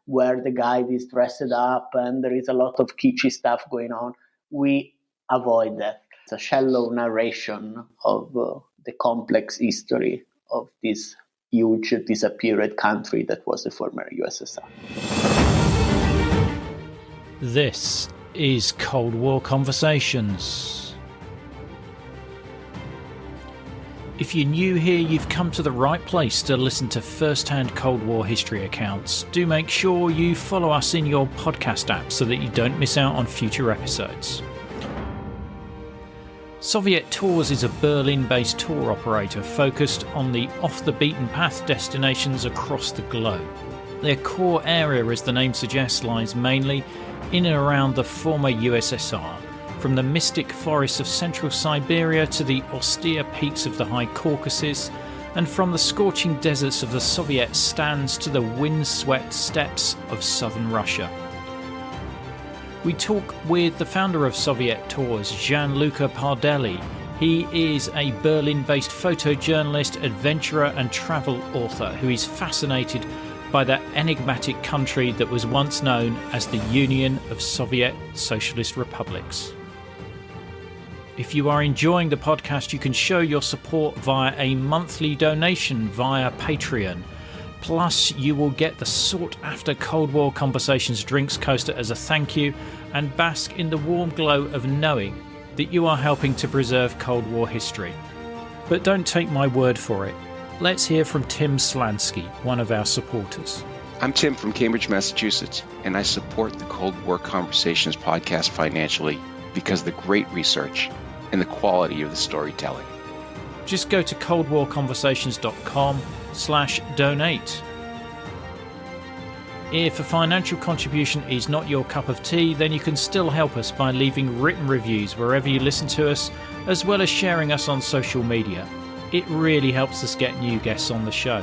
where the guide is dressed up and there is a lot of kitschy stuff going on. We avoid that. It's a shallow narration of the complex history of this huge disappeared country that was the former USSR. This is Cold War Conversations. If you're new here, you've come to the right place to listen to first-hand Cold War history accounts. Do make sure you follow us in your podcast app so that you don't miss out on future episodes. Soviet Tours is a Berlin-based tour operator focused on the off-the-beaten-path destinations across the globe. Their core area, as the name suggests, lies mainly in and around the former USSR, from the mystic forests of Central Siberia to the austere peaks of the High Caucasus, and from the scorching deserts of the Soviet stands to the windswept steppes of southern Russia. We talk with the founder of Soviet Tours, Gianluca Pardelli. He is a Berlin-based photojournalist, adventurer and travel author who is fascinated by that enigmatic country that was once known as the Union of Soviet Socialist Republics. If you are enjoying the podcast, you can show your support via a monthly donation via Patreon. Plus, you will get the sought-after Cold War Conversations drinks coaster as a thank you and bask in the warm glow of knowing that you are helping to preserve Cold War history. But don't take my word for it. Let's hear from Tim Slansky, one of our supporters. I'm Tim from Cambridge, Massachusetts, and I support the Cold War Conversations podcast financially because of the great research and the quality of the storytelling. Just go to coldwarconversations.com/donate. If a financial contribution is not your cup of tea, then you can still help us by leaving written reviews wherever you listen to us, as well as sharing us on social media. It really helps us get new guests on the show.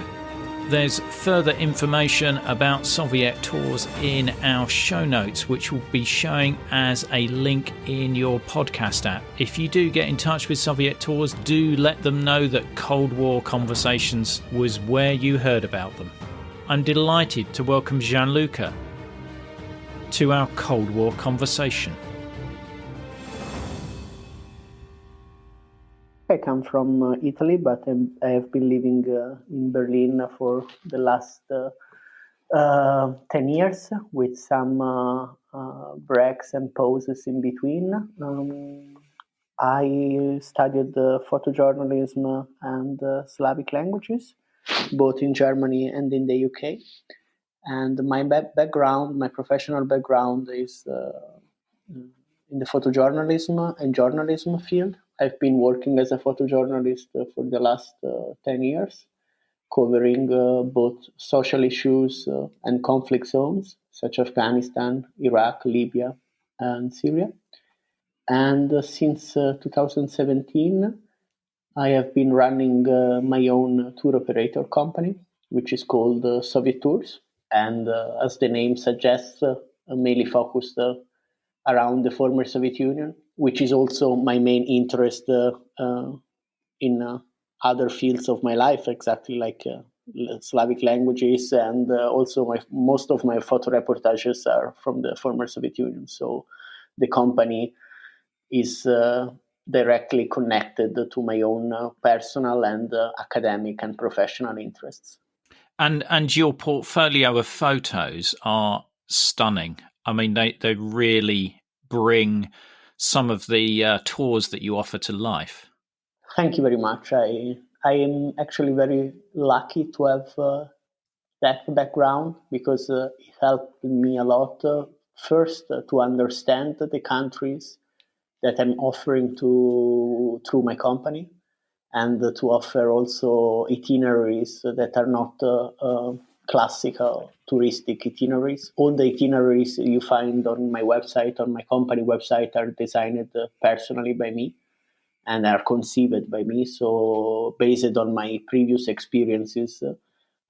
There's further information about Soviet Tours in our show notes, which will be showing as a link in your podcast app. If you do get in touch with Soviet Tours, do let them know that Cold War Conversations was where you heard about them. I'm delighted to welcome Gianluca to our Cold War conversation. I come from Italy, but I have been living in Berlin for the last 10 years with some breaks and pauses in between. I studied photojournalism and Slavic languages, both in Germany and in the UK. And my background, my professional background is in the photojournalism and journalism field. I've been working as a photojournalist for the last 10 years, covering both social issues and conflict zones, such as Afghanistan, Iraq, Libya, and Syria. And since 2017, I have been running my own tour operator company, which is called Soviet Tours. And as the name suggests, mainly focused around the former Soviet Union, which is also my main interest in other fields of my life, exactly like Slavic languages, and also most of my photo reportages are from the former Soviet Union. So the company is directly connected to my own personal and academic and professional interests. And your portfolio of photos are stunning. I mean, they really bring some of the tours that you offer to life. Thank you very much. I am actually very lucky to have that background because it helped me a lot. First, to understand the countries that I'm offering through my company, and to offer also itineraries that are not classical touristic itineraries. All the itineraries you find on my website, on my company website, are designed personally by me and are conceived by me. So based on my previous experiences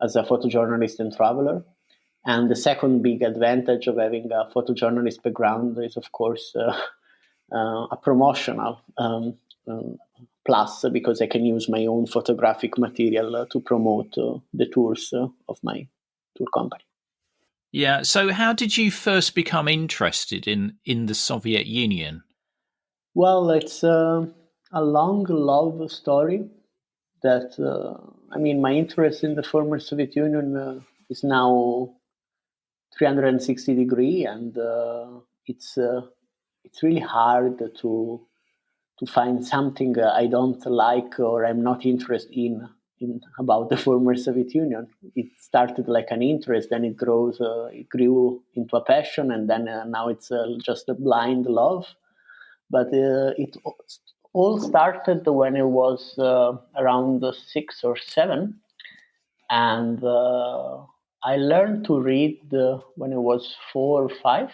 as a photojournalist and traveler. And the second big advantage of having a photojournalist background is, of course, a promotional plus, because I can use my own photographic material to promote the tours of my tour company. Yeah. So, how did you first become interested in the Soviet Union? Well, it's a long love story that, my interest in the former Soviet Union is now 360 degree, and it's really hard to find something I don't like or I'm not interested in about the former Soviet Union. It started like an interest, then it grew into a passion, and then now it's just a blind love. But it all started when I was around 6 or 7, and I learned to read when I was 4 or 5,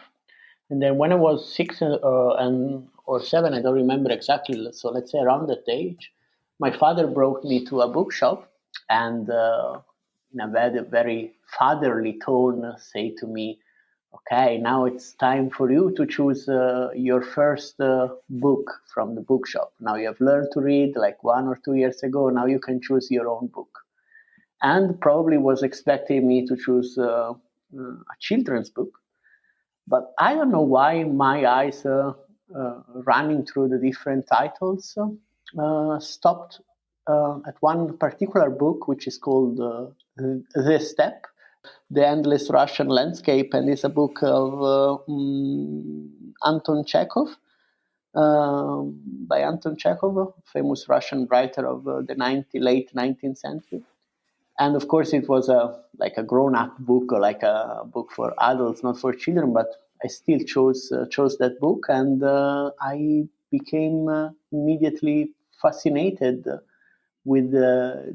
and then when I was 6 or 7, I don't remember exactly. So let's say around that age, my father brought me to a bookshop, and in a very fatherly tone, say to me, "Okay, now it's time for you to choose your first book from the bookshop. Now you have learned to read like 1 or 2 years ago. Now you can choose your own book." And probably was expecting me to choose a children's book. But I don't know why my eyes, running through the different titles, stopped at one particular book, which is called The Steppe, The Endless Russian Landscape, and it's a book of Anton Chekhov, by Anton Chekhov, famous Russian writer of the late 19th century. And of course, it was like a grown-up book, or like a book for adults, not for children. But I still chose that book, and I became immediately fascinated with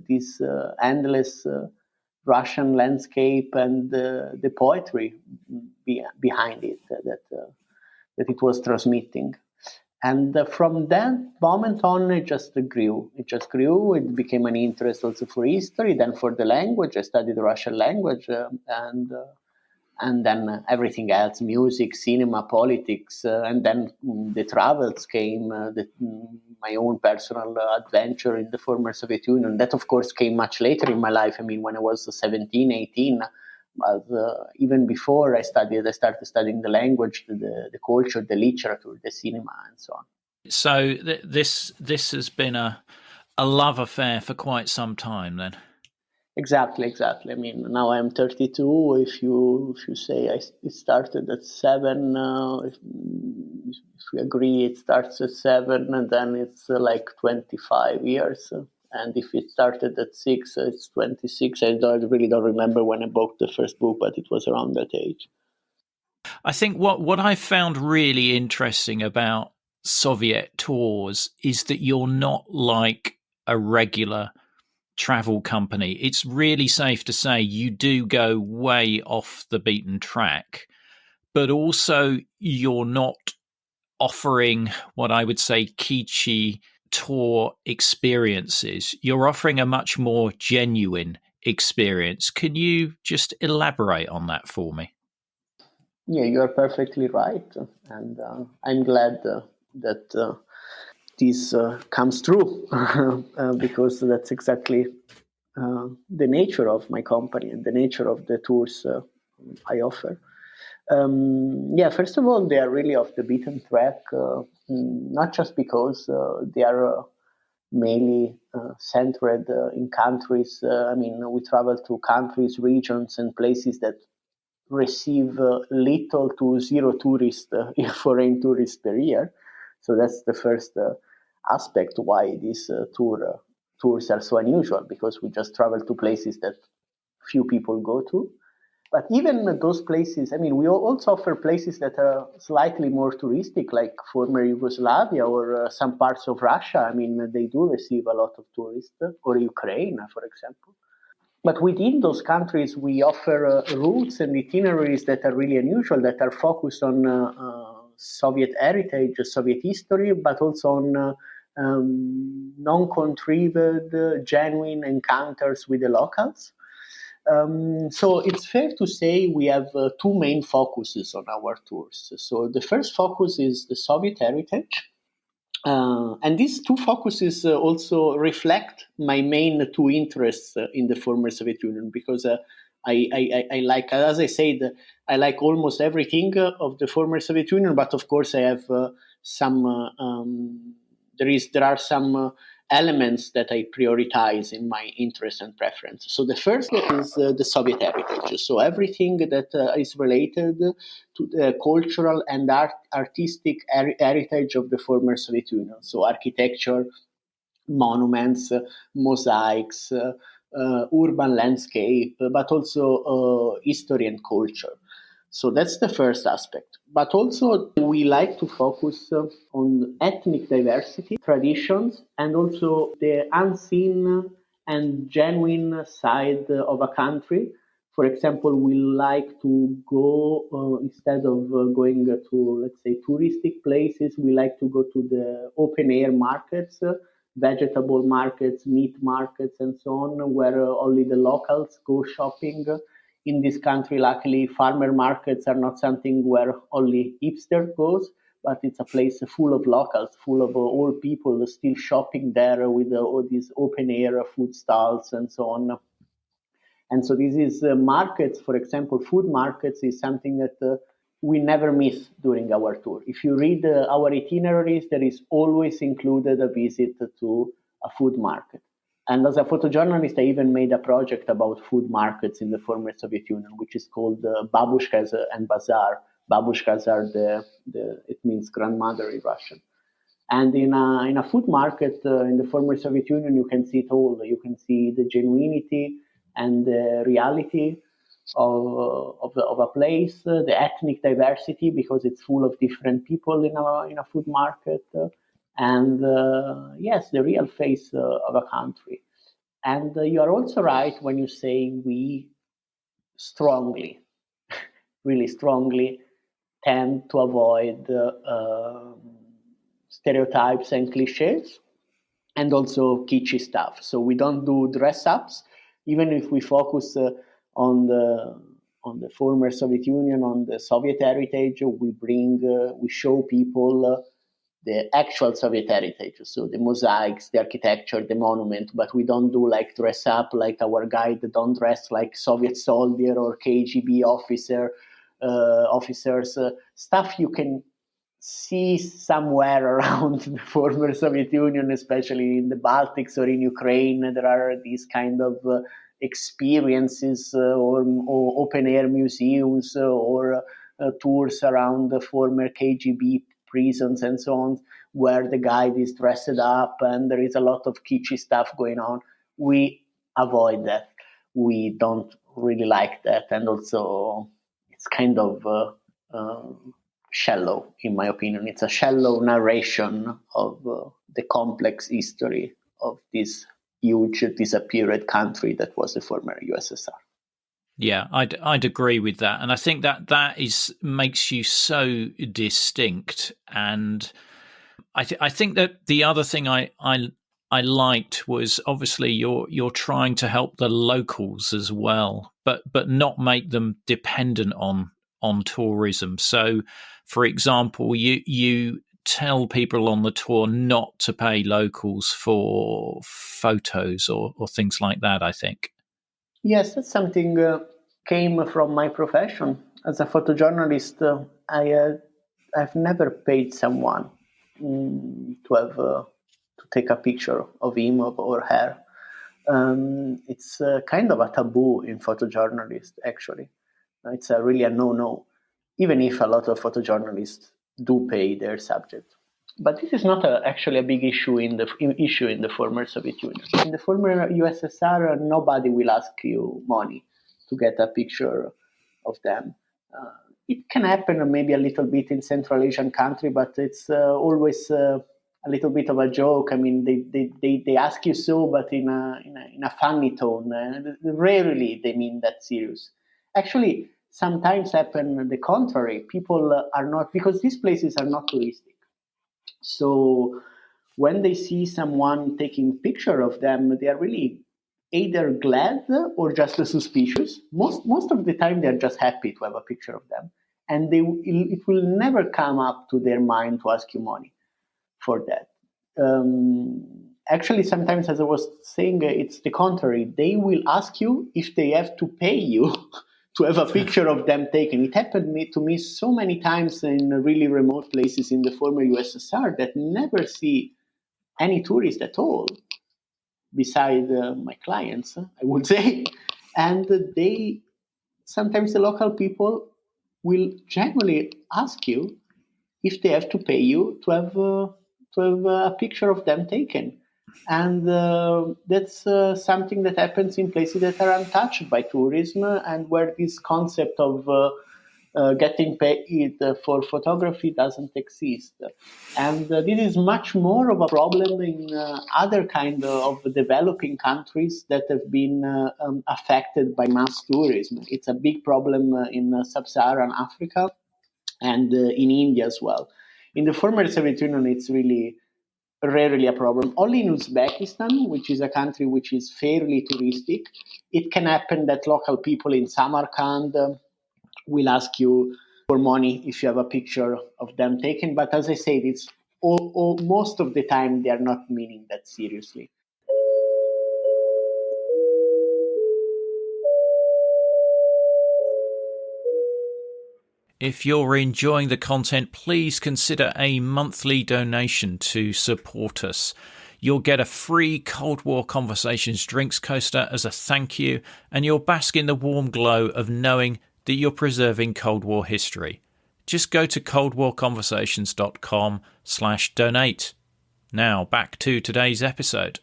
this endless Russian landscape and the poetry behind it that it was transmitting. And from that moment on, it just grew. It just grew. It became an interest also for history. Then for the language, I studied the Russian language, and then everything else: music, cinema, politics, and then the travels came. My own personal adventure in the former Soviet Union. That, of course, came much later in my life. I mean, when I was 17, 18. But even before I started studying the language, the culture, the literature, the cinema, and so on. So, this has been a love affair for quite some time, then. Exactly. I mean, now I'm 32. If you say it started at 7, if we agree, it starts at 7, and then it's like 25 years. And if it started at 6, it's 26. Really don't remember when I bought the first book, but it was around that age. I think what I found really interesting about Soviet tours is that you're not like a regular travel company. It's really safe to say you do go way off the beaten track, but also you're not offering what I would say kitschy tour experiences. You're offering a much more genuine experience. Can you just elaborate on that for me? Yeah, you are perfectly right, and I'm glad that this comes true because that's exactly the nature of my company and the nature of the tours I offer. Yeah, first of all, they are really off the beaten track, not just because they are mainly centered in countries. We travel to countries, regions, and places that receive little to zero tourists, foreign tourists per year. So that's the first aspect why these tours are so unusual, because we just travel to places that few people go to. But even those places, we also offer places that are slightly more touristic, like former Yugoslavia or some parts of Russia. They do receive a lot of tourists, or Ukraine, for example. But within those countries, we offer routes and itineraries that are really unusual, that are focused on Soviet heritage, Soviet history, but also on non-contrived, genuine encounters with the locals. So it's fair to say we have two main focuses on our tours. So the first focus is the Soviet heritage. And these two focuses also reflect my main two interests in the former Soviet Union, because I like, as I said, I like almost everything of the former Soviet Union, but of course I have some. There are some elements that I prioritize in my interest and preference. So the first is the Soviet heritage. So everything that is related to the cultural and artistic heritage of the former Soviet Union. So architecture, monuments, mosaics, urban landscape, but also history and culture. So that's the first aspect. But also, we like to focus on ethnic diversity, traditions, and also the unseen and genuine side of a country. For example, we like to go, instead of going to, let's say, touristic places, we like to go to the open air markets, vegetable markets, meat markets, and so on, where only the locals go shopping. In this country, luckily, farmer markets are not something where only hipster goes, but it's a place full of locals, full of old people still shopping there with all these open air food stalls and so on. And so this is markets, for example, food markets is something that we never miss during our tour. If you read our itineraries, there is always included a visit to a food market. And as a photojournalist, I even made a project about food markets in the former Soviet Union, which is called Babushkas and Bazaar. Babushkas are it means grandmother in Russian. And in a food market in the former Soviet Union, you can see it all. You can see the genuinity and the reality of a place, the ethnic diversity, because it's full of different people in a food market, and yes, the real face of a country. And you are also right when you say we strongly, really strongly, tend to avoid stereotypes and cliches, and also kitschy stuff. So we don't do dress ups, even if we focus on the former Soviet Union, on the Soviet heritage. We show people the actual Soviet heritage, so the mosaics, the architecture, the monument. But we don't do like dress up like our guide. Don't dress like Soviet soldier or KGB officers. Stuff you can see somewhere around the former Soviet Union, especially in the Baltics or in Ukraine. There are these kind of experiences or open air museums or tours around the former KGB prisons and so on, where the guide is dressed up and there is a lot of kitschy stuff going on. We avoid that. We don't really like that. And also, it's kind of shallow, in my opinion. It's a shallow narration of the complex history of this huge disappeared country that was the former USSR. Yeah, I'd agree with that, and I think that makes you so distinct. And I think that the other thing I liked was obviously you're trying to help the locals as well, but not make them dependent on tourism. So, for example, you tell people on the tour not to pay locals for photos or things like that, I think. Yes, that's something came from my profession. As a photojournalist, I've never paid someone to take a picture of him or her. It's kind of a taboo in photojournalists, actually. It's really a no-no, even if a lot of photojournalists do pay their subject. But this is not actually a big issue in the former Soviet Union. In the former USSR, nobody will ask you money to get a picture of them. It can happen maybe a little bit in Central Asian country, but it's always a little bit of a joke. I mean, they ask you so, but in a funny tone. Rarely they mean that serious. Actually, sometimes happen the contrary. People are not, because these places are not touristic. So when they see someone taking picture of them, they are really either glad or just suspicious. Most of the time, they're just happy to have a picture of them, and it will never come up to their mind to ask you money for that. actually, sometimes, as I was saying, it's the contrary. They will ask you if they have to pay you to have a picture of them taken. It happened to me so many times in really remote places in the former USSR that never see any tourist at all, beside my clients, I would say. And they sometimes the local people will genuinely ask you if they have to pay you to have a picture of them taken. And that's something that happens in places that are untouched by tourism and where this concept of getting paid for photography doesn't exist. And this is much more of a problem in other kind of developing countries that have been affected by mass tourism. It's a big problem in sub-Saharan Africa and in India as well. In the former Soviet Union, it's really rarely a problem. Only in Uzbekistan, which is a country which is fairly touristic, it can happen that local people in Samarkand will ask you for money if you have a picture of them taken. But as I said, it's most of the time they are not meaning that seriously. If you're enjoying the content, please consider a monthly donation to support us. You'll get a free Cold War Conversations drinks coaster as a thank you, and you'll bask in the warm glow of knowing that you're preserving Cold War history. Just go to coldwarconversations.com/donate. Now, back to today's episode.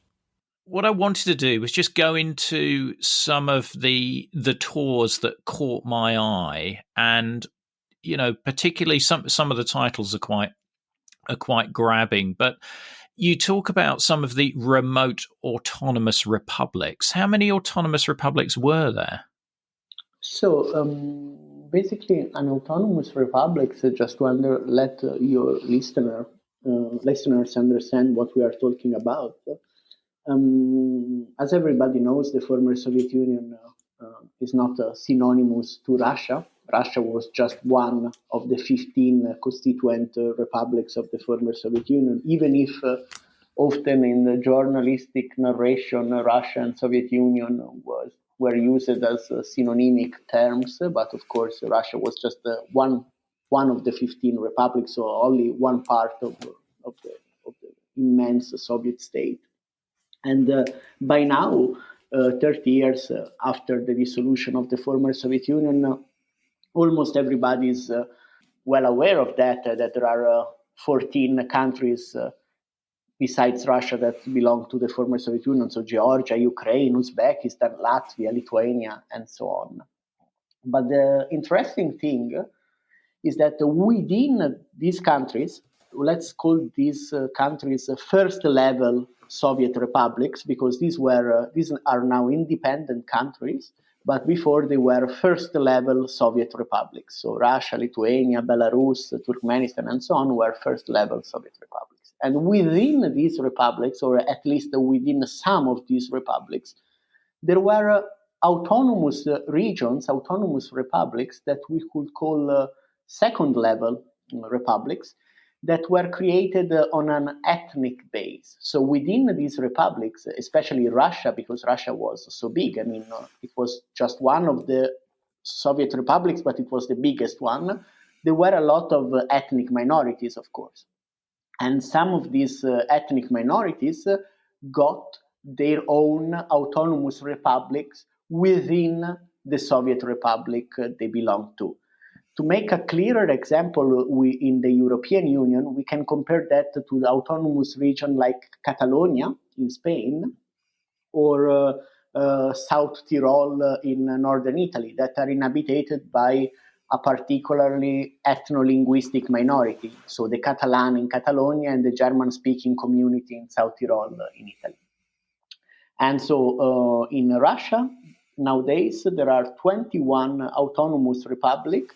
What I wanted to do was just go into some of the tours that caught my eye, and particularly some of the titles are quite grabbing. But you talk about some of the remote autonomous republics. How many autonomous republics were there? So basically, an autonomous republic, just to let your listeners understand what we are talking about. As everybody knows, the former Soviet Union is not synonymous to Russia. Russia was just one of the 15 constituent republics of the former Soviet Union, even if often in the journalistic narration, Russia and Soviet Union were used as synonymic terms. But of course, Russia was just one of the 15 republics, so only one part of the immense Soviet state. And by now, 30 years after the dissolution of the former Soviet Union, almost everybody is well aware of that there are 14 countries besides Russia that belong to the former Soviet Union, so Georgia, Ukraine, Uzbekistan, Latvia, Lithuania, and so on. But the interesting thing is that within these countries, let's call these countries first level Soviet republics, because these are now independent countries, but before they were first level Soviet republics. So Russia, Lithuania, Belarus, Turkmenistan, and so on were first level Soviet republics. And within these republics, or at least within some of these republics, there were autonomous regions, autonomous republics that we could call second level republics, that were created on an ethnic base. So within these republics, especially Russia, because Russia was so big, it was just one of the Soviet republics, but it was the biggest one. There were a lot of ethnic minorities, of course. And some of these ethnic minorities got their own autonomous republics within the Soviet republic they belonged to. To make a clearer example, in the European Union, we can compare that to the autonomous region like Catalonia in Spain, or South Tyrol in northern Italy, that are inhabited by a particularly ethno-linguistic minority, so the Catalan in Catalonia and the German-speaking community in South Tyrol in Italy. And so in Russia, nowadays, there are 21 autonomous republics,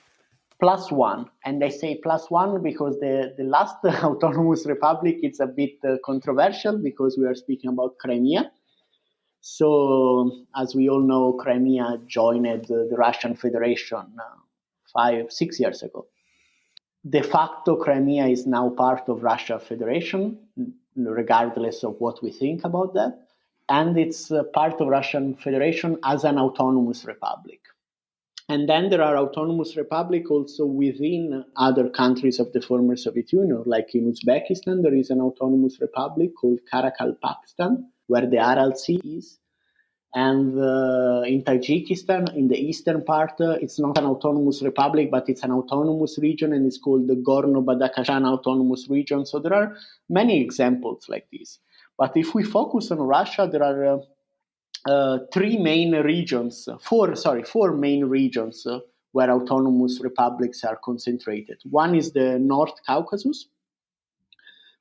plus one. And I say plus one because the last autonomous republic is a bit controversial, because we are speaking about Crimea. So, as we all know, Crimea joined the Russian Federation 5-6 years ago. De facto, Crimea is now part of Russia Federation. regardless of what we think about that. And it's part of Russian Federation as an autonomous republic. And then there are autonomous republics also within other countries of the former Soviet Union, like in Uzbekistan, there is an autonomous republic called Karakalpakstan, where the Aral Sea is. And in Tajikistan, in the eastern part, it's not an autonomous republic, but it's an autonomous region, and it's called the Gorno-Badakhian Autonomous Region. So there are many examples like this. But if we focus on Russia, there are four main regions where autonomous republics are concentrated. One is the North Caucasus,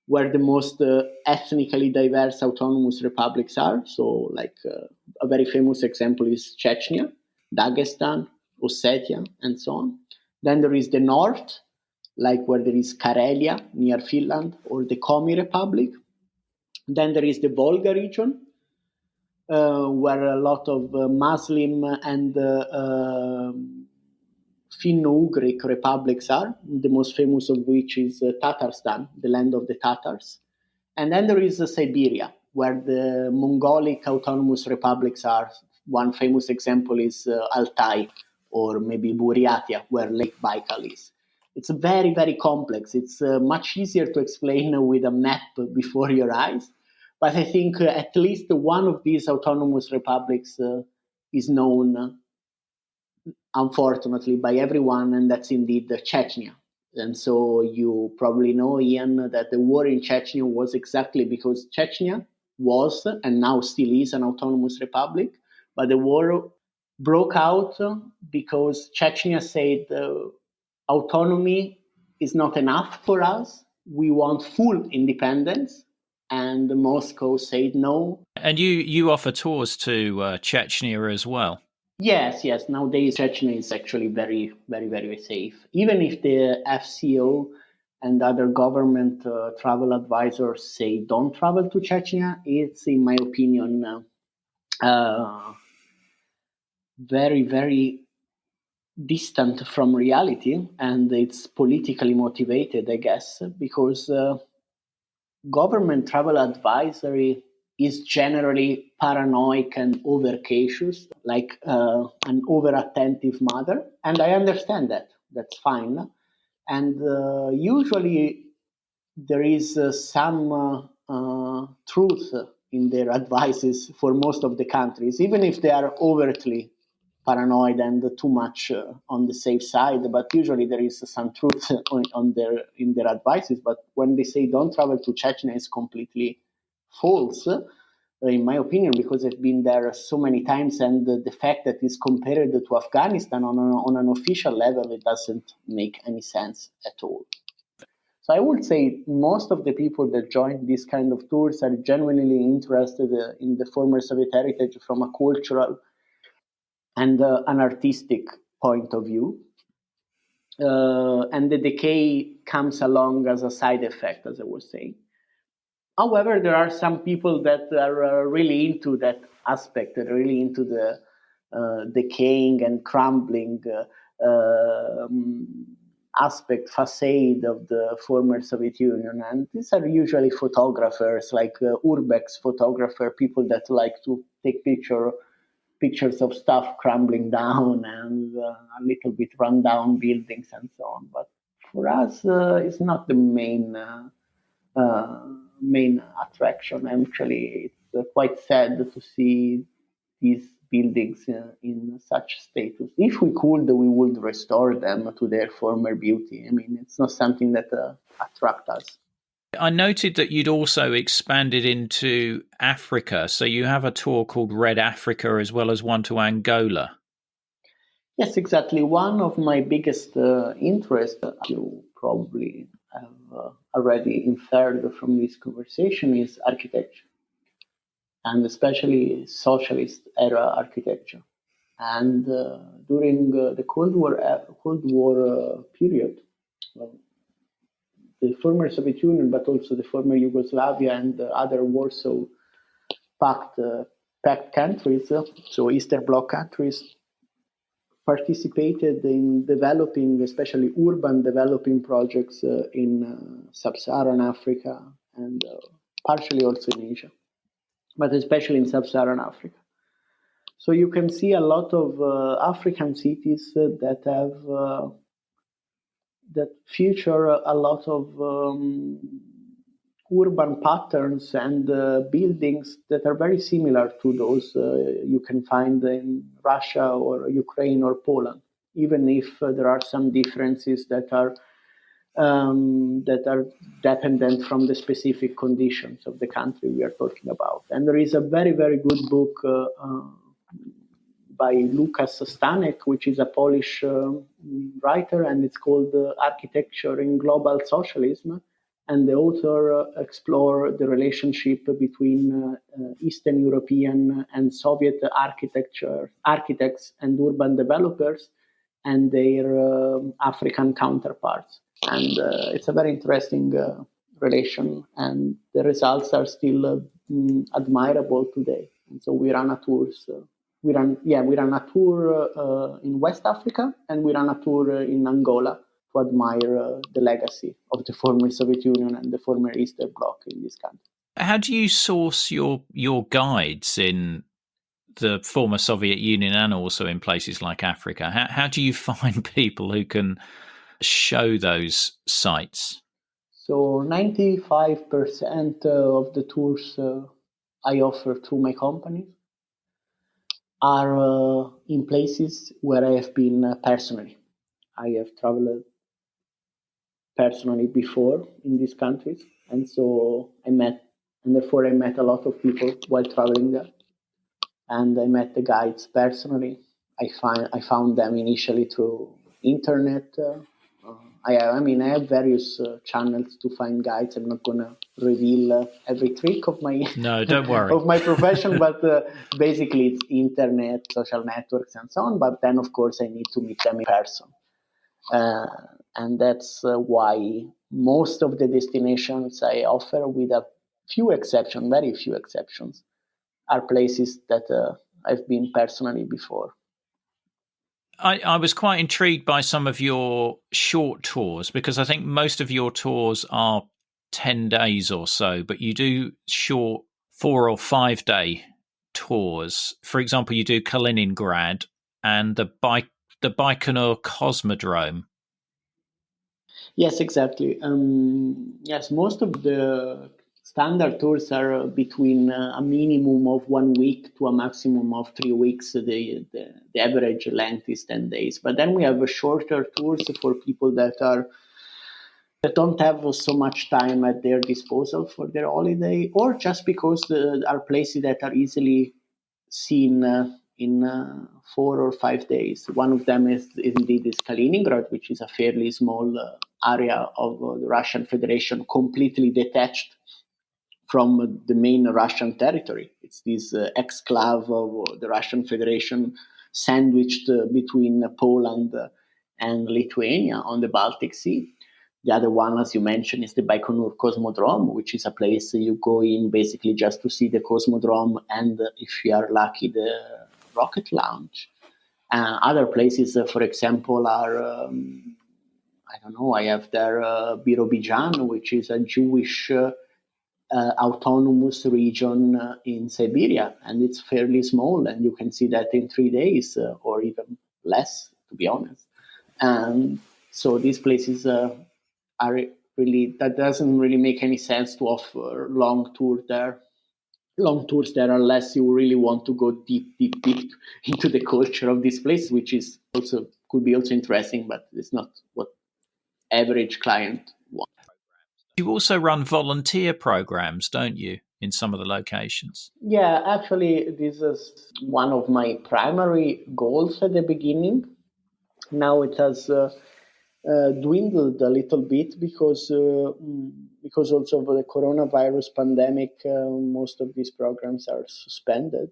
where the most ethnically diverse autonomous republics are. So, a very famous example is Chechnya, Dagestan, Ossetia, and so on. Then there is the North, like where there is Karelia near Finland, or the Komi Republic. Then there is the Volga region, where a lot of Muslim and Finno-Ugric republics are, the most famous of which is Tatarstan, the land of the Tatars. And then there is Siberia, where the Mongolic autonomous republics are. One famous example is Altai, or maybe Buryatia, where Lake Baikal is. It's very, very complex. It's much easier to explain with a map before your eyes. But I think at least one of these autonomous republics is known, unfortunately, by everyone, and that's indeed Chechnya. And so you probably know, Ian, that the war in Chechnya was exactly because Chechnya was, and now still is, an autonomous republic. But the war broke out because Chechnya said autonomy is not enough for us. We want full independence. And Moscow said no. And you offer tours to Chechnya as well? Yes. Nowadays, Chechnya is actually very, very, very safe. Even if the FCO and other government travel advisors say don't travel to Chechnya, it's, in my opinion, very, very distant from reality. And it's politically motivated, I guess, because government travel advisory is generally paranoid and overcautious, like an over-attentive mother. And I understand that. That's fine. And usually there is some truth in their advices for most of the countries, even if they are overtly paranoid and too much on the safe side. But usually there is some truth in their advices. But when they say don't travel to Chechnya, it's completely false, in my opinion, because I've been there so many times, and the fact that it's compared to Afghanistan on an official level, it doesn't make any sense at all. So I would say most of the people that join these kind of tours are genuinely interested in the former Soviet heritage from a cultural and an artistic point of view. And the decay comes along as a side effect, as I was saying. However, there are some people that are really into that aspect, that are really into the decaying and crumbling aspect, facade of the former Soviet Union. And these are usually photographers, like urbex photographer, people that like to take pictures of stuff crumbling down and a little bit run down buildings and so on. But for us, it's not the main attraction. Actually, it's quite sad to see these buildings in such status. If we could, we would restore them to their former beauty. I mean, it's not something that attracts us. I noted that you'd also expanded into Africa. So you have a tour called Red Africa as well as one to Angola. Yes, exactly. One of my biggest interests, you probably have already inferred from this conversation, is architecture, and especially socialist era architecture. And during the Cold War period, the former Soviet Union, but also the former Yugoslavia and other Warsaw Pact countries, so Eastern Bloc countries, participated in developing, especially urban developing projects in sub-Saharan Africa and partially also in Asia, but especially in sub-Saharan Africa. So you can see a lot of African cities that feature a lot of urban patterns and buildings that are very similar to those you can find in Russia or Ukraine or Poland, even if there are some differences that are dependent from the specific conditions of the country we are talking about. And there is a very, very good book by Lukas Stanek, which is a Polish writer, and it's called Architecture in Global Socialism. And the author explore the relationship between Eastern European and Soviet architects and urban developers and their African counterparts. And it's a very interesting relation, and the results are still admirable today. And so we run a tours. We run a tour in West Africa, and we run a tour in Angola to admire the legacy of the former Soviet Union and the former Eastern Bloc in this country. How do you source your guides in the former Soviet Union and also in places like Africa? How do you find people who can show those sites? So 95% of the tours I offer through my company are in places where I have been personally. I have traveled personally before in these countries, and so therefore I met a lot of people while traveling there, and I met the guides personally. I found them initially through internet. I have various channels to find guides. I'm not gonna reveal every trick of my don't worry of my profession, but basically it's internet, social networks, and so on. But then, of course, I need to meet them in person, and that's why most of the destinations I offer, with a few exceptions, very few exceptions, are places that I've been personally before. I was quite intrigued by some of your short tours, because I think most of your tours are 10 days or so, but you do short 4 or 5 day tours. For example, you do Kaliningrad and the Baikonur Cosmodrome. Yes, exactly. Yes, most of the standard tours are between a minimum of 1 week to a maximum of 3 weeks. The average length is 10 days. But then we have shorter tours for people that don't have so much time at their disposal for their holiday, or just because there are places that are easily seen in 4 or 5 days. One of them is Kaliningrad, which is a fairly small area of the Russian Federation, completely detached from the main Russian territory. It's this exclave of the Russian Federation, sandwiched between Poland and Lithuania on the Baltic Sea. The other one, as you mentioned, is the Baikonur Cosmodrome, which is a place you go in basically just to see the Cosmodrome and, if you are lucky, the rocket launch. Other places, for example, are, I have there Birobidzhan, which is a Jewish autonomous region in Siberia, and it's fairly small, and you can see that in 3 days or even less, to be honest. And so these places are really, that doesn't really make any sense to offer long tours there unless you really want to go deep into the culture of this place, which is also could be also interesting, but it's not what average client wants. You also run volunteer programs, don't you, in some of the locations? Yeah, actually, this is one of my primary goals at the beginning. Now it has dwindled a little bit because also of the coronavirus pandemic, most of these programs are suspended.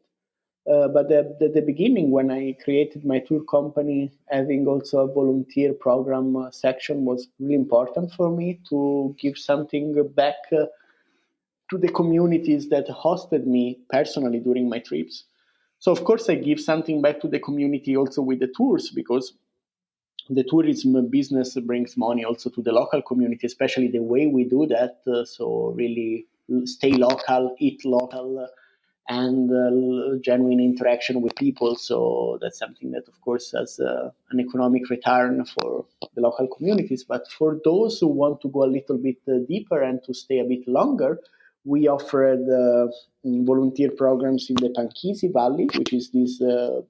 But at the beginning, when I created my tour company, having also a volunteer program section was really important for me to give something back to the communities that hosted me personally during my trips. So, of course, I give something back to the community also with the tours, because the tourism business brings money also to the local community, especially the way we do that. So really, stay local, eat local, and genuine interaction with people. So that's something that, of course, has an economic return for the local communities. But for those who want to go a little bit deeper and to stay a bit longer, we offered volunteer programs in the Pankisi Valley, which is this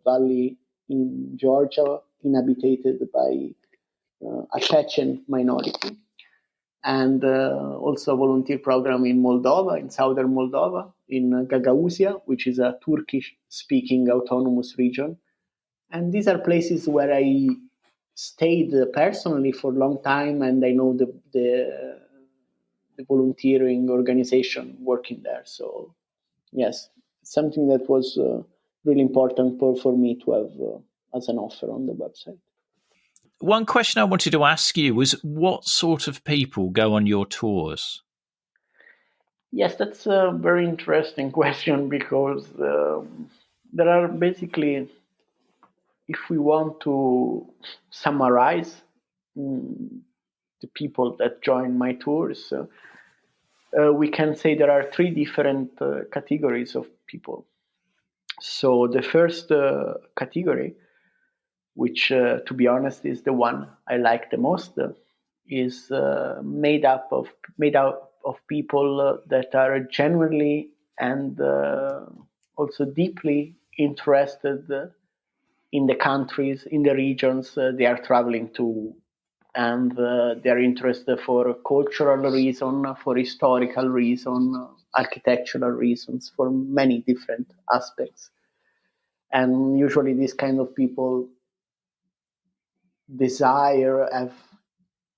valley in Georgia inhabited by a Chechen minority, and also a volunteer program in Moldova, in southern Moldova, in Gagauzia, which is a Turkish-speaking autonomous region. And these are places where I stayed personally for a long time, and I know the volunteering organization working there. So, yes, something that was really important for me to have as an offer on the website. One question I wanted to ask you was, what sort of people go on your tours? Yes, that's a very interesting question, because there are basically, if we want to summarize the people that join my tours, we can say there are three different categories of people. So the first category, which to be honest is the one I like the most, is made out of people that are genuinely and also deeply interested in the countries, in the regions they are traveling to, and they are interested for cultural reason, for historical reason, architectural reasons, for many different aspects. And usually these kind of people have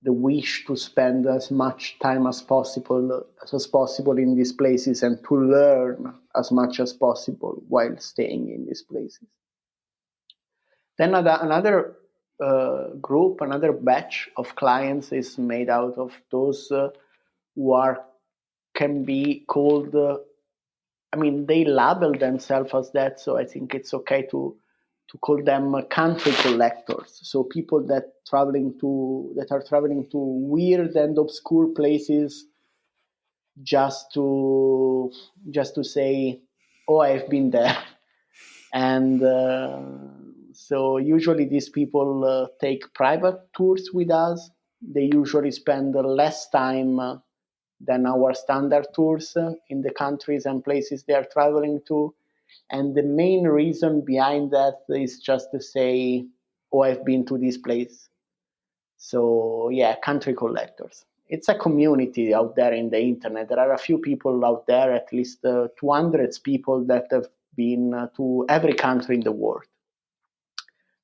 the wish to spend as much time as possible in these places, and to learn as much as possible while staying in these places. Then another group, another batch of clients is made out of those who can be called. They label themselves as that, so I think it's okay to call them country collectors. So people that are traveling to weird and obscure places just to say, oh, I've been there. And so usually these people take private tours with us. They usually spend less time than our standard tours in the countries and places they are traveling to. And the main reason behind that is just to say, oh, I've been to this place. So, yeah, country collectors. It's a community out there in the internet. There are a few people out there, at least 200 people that have been to every country in the world.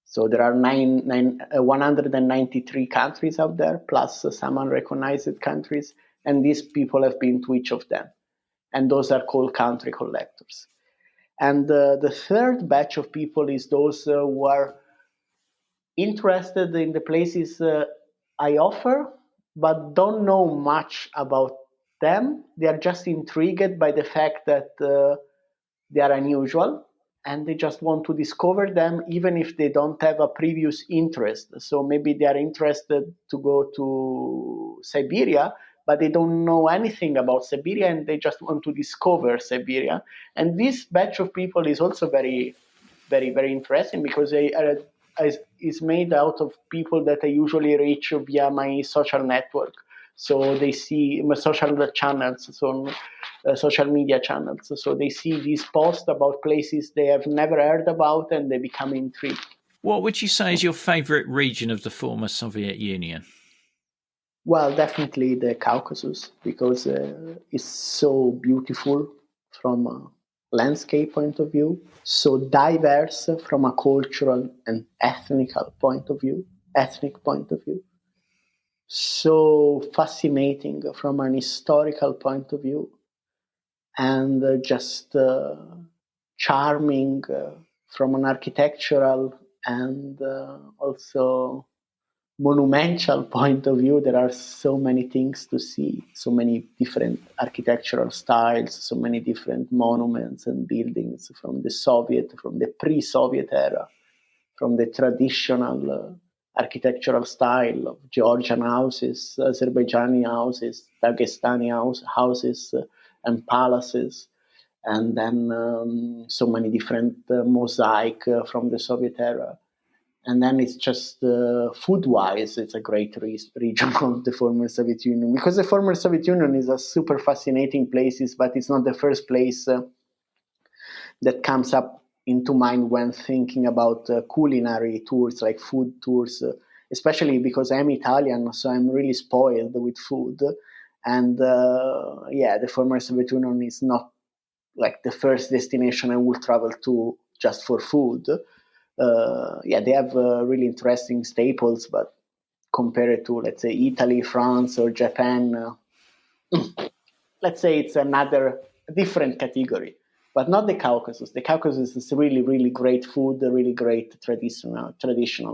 So there are 193 countries out there, plus some unrecognized countries. And these people have been to each of them. And those are called country collectors. And the third batch of people is those who are interested in the places I offer, but don't know much about them. They are just intrigued by the fact that they are unusual, and they just want to discover them, even if they don't have a previous interest. So maybe they are interested to go to Siberia, but they don't know anything about Siberia, and they just want to discover Siberia. And this batch of people is also very, very, very interesting, because is made out of people that I usually reach via my social network. So they see my social channels, so social media channels. So they see these posts about places they have never heard about, and they become intrigued. What would you say is your favorite region of the former Soviet Union? Well, definitely the Caucasus, because it's so beautiful from a landscape point of view, so diverse from a cultural and ethnic point of view, so fascinating from an historical point of view, and just charming from an architectural and also monumental point of view. There are so many things to see, so many different architectural styles, so many different monuments and buildings from the pre-Soviet era, from the traditional architectural style of Georgian houses, Azerbaijani houses, Dagestani houses, and palaces, and then so many different mosaic from the Soviet era. And then it's just food-wise, it's a great region of the former Soviet Union, because the former Soviet Union is a super fascinating place, but it's not the first place that comes up into mind when thinking about culinary tours, like food tours, especially because I'm Italian, so I'm really spoiled with food. And the former Soviet Union is not like the first destination I will travel to just for food. They have really interesting staples, but compared to, let's say, Italy, France, or Japan, let's say it's another different category, but not the Caucasus. The Caucasus is really, really great food, really great traditional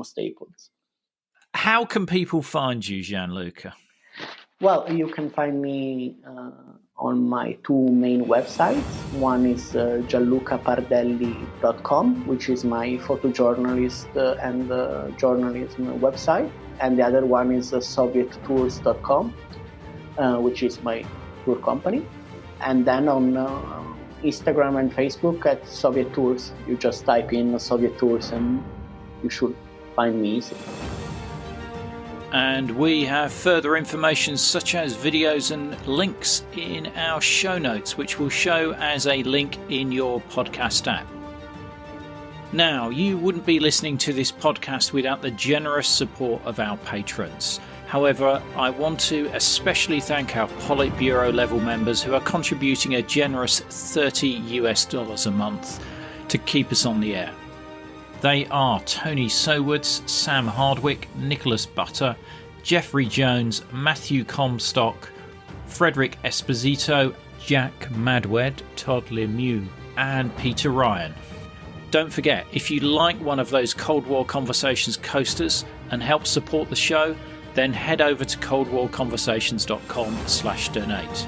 staples. How can people find you, Gianluca? Well, you can find me on my two main websites. One is gianlucapardelli.com, which is my photojournalist and journalism website. And the other one is soviettours.com, which is my tour company. And then on Instagram and Facebook at Soviet Tours. You just type in Soviet Tours and you should find me easily. And we have further information such as videos and links in our show notes, which will show as a link in your podcast app. Now, you wouldn't be listening to this podcast without the generous support of our patrons. However, I want to especially thank our Politburo level members who are contributing a generous $30 a month to keep us on the air. They are Tony Sowards, Sam Hardwick, Nicholas Butter, Jeffrey Jones, Matthew Comstock, Frederick Esposito, Jack Madwed, Todd Lemieux, and Peter Ryan. Don't forget, if you like one of those Cold War Conversations coasters and help support the show, then head over to coldwarconversations.com/donate.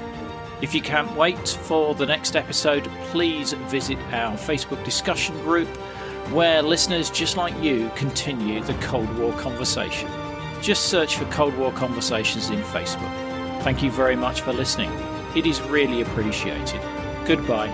If you can't wait for the next episode, please visit our Facebook discussion group, where listeners just like you continue the Cold War conversation. Just search for Cold War Conversations in Facebook. Thank you very much for listening. It is really appreciated. Goodbye.